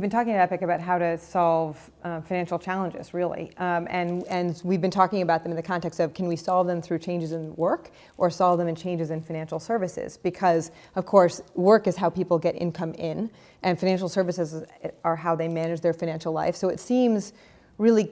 we've been talking at Epic about how to solve financial challenges, really. And we've been talking about them in the context of, can we solve them through changes in work or solve them in changes in financial services? Because, of course, work is how people get income in, and financial services are how they manage their financial life. So it seems really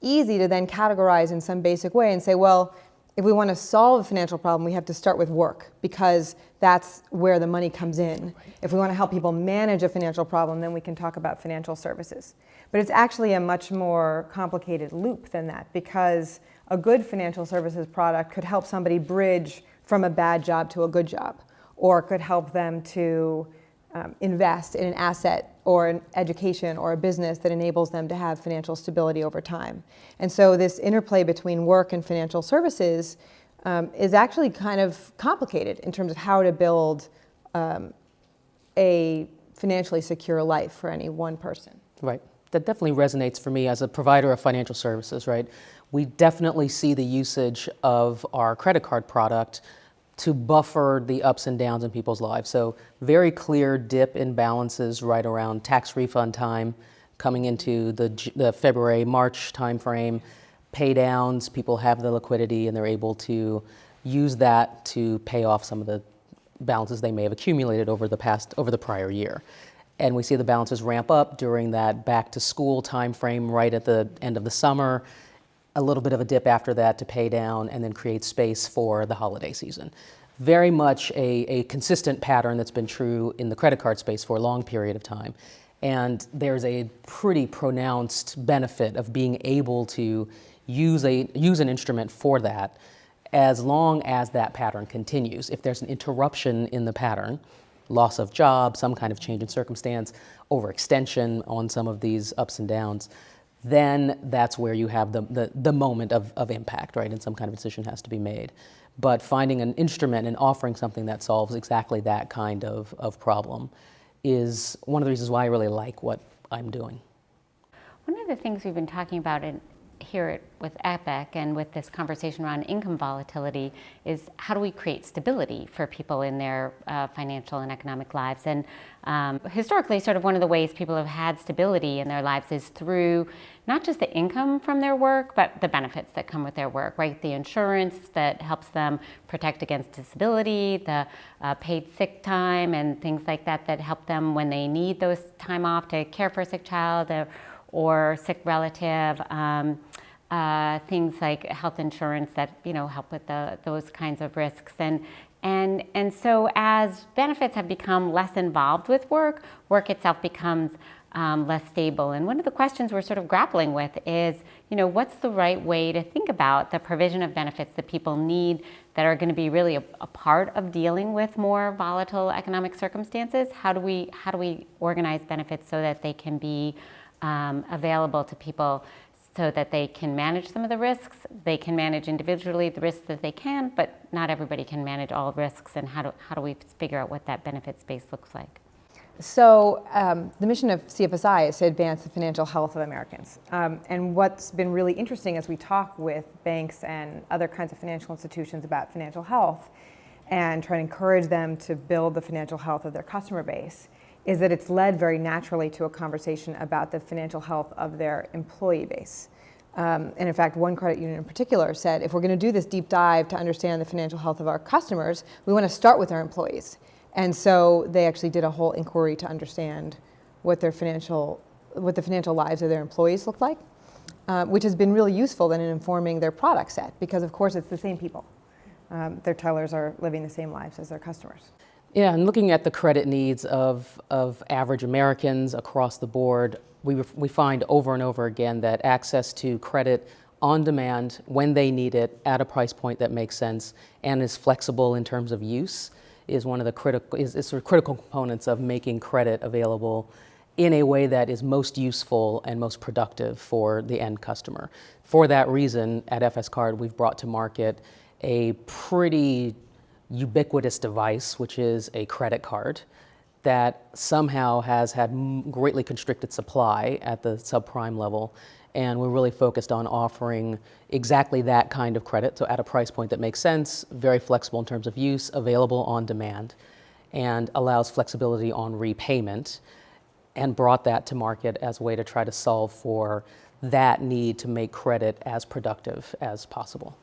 easy to then categorize in some basic way and say, well, if we want to solve a financial problem, we have to start with work, because that's where the money comes in. Right. If we want to help people manage a financial problem, then we can talk about financial services. But it's actually a much more complicated loop than that, because a good financial services product could help somebody bridge from a bad job to a good job, or could help them to invest in an asset or an education or a business that enables them to have financial stability over time. And so this interplay between work and financial services is actually kind of complicated in terms of how to build a financially secure life for any one person. Right. That definitely resonates for me as a provider of financial services, right? We definitely see the usage of our credit card product to buffer the ups and downs in people's lives. So very clear dip in balances right around tax refund time, coming into the February, March timeframe. Pay downs, people have the liquidity and they're able to use that to pay off some of the balances they may have accumulated over the prior year. And we see the balances ramp up during that back to school timeframe right at the end of the summer, a little bit of a dip after that to pay down, and then create space for the holiday season. Very much a consistent pattern that's been true in the credit card space for a long period of time. And there's a pretty pronounced benefit of being able to use an instrument for that, as long as that pattern continues. If there's an interruption in the pattern, loss of job, some kind of change in circumstance, overextension on some of these ups and downs, then that's where you have the moment of impact, right? And some kind of decision has to be made. But finding an instrument and offering something that solves exactly that kind of problem is one of the reasons why I really like what I'm doing. One of the things we've been talking about here with Epic and with this conversation around income volatility is, how do we create stability for people in their financial and economic lives? And historically, sort of one of the ways people have had stability in their lives is through not just the income from their work, but the benefits that come with their work, right? The insurance that helps them protect against disability, the paid sick time and things like that that help them when they need those time off to care for a sick child or sick relative, things like health insurance that help with those kinds of risks. And so as benefits have become less involved with work, work itself becomes less stable. And one of the questions we're sort of grappling with is, what's the right way to think about the provision of benefits that people need that are going to be really a part of dealing with more volatile economic circumstances? How do we organize benefits so that they can be available to people, so that they can manage some of the risks? They can manage individually the risks that they can, but not everybody can manage all risks. And how do we figure out what that benefit space looks like? So the mission of CFSI is to advance the financial health of Americans. And what's been really interesting as we talk with banks and other kinds of financial institutions about financial health and try to encourage them to build the financial health of their customer base is that it's led very naturally to a conversation about the financial health of their employee base. And in fact, one credit union in particular said, if we're going to do this deep dive to understand the financial health of our customers, we want to start with our employees. And so they actually did a whole inquiry to understand what the financial lives of their employees look like, which has been really useful then in informing their product set, because of course it's the same people. Their tellers are living the same lives as their customers. Yeah, and looking at the credit needs of average Americans across the board, we find over and over again that access to credit on demand when they need it at a price point that makes sense and is flexible in terms of use is one of the critical components of making credit available in a way that is most useful and most productive for the end customer. For that reason, at FS Card, we've brought to market a pretty ubiquitous device, which is a credit card that somehow has had greatly constricted supply at the subprime level. And we're really focused on offering exactly that kind of credit, so at a price point that makes sense, very flexible in terms of use, available on demand, and allows flexibility on repayment. and brought that to market as a way to try to solve for that need to make credit as productive as possible.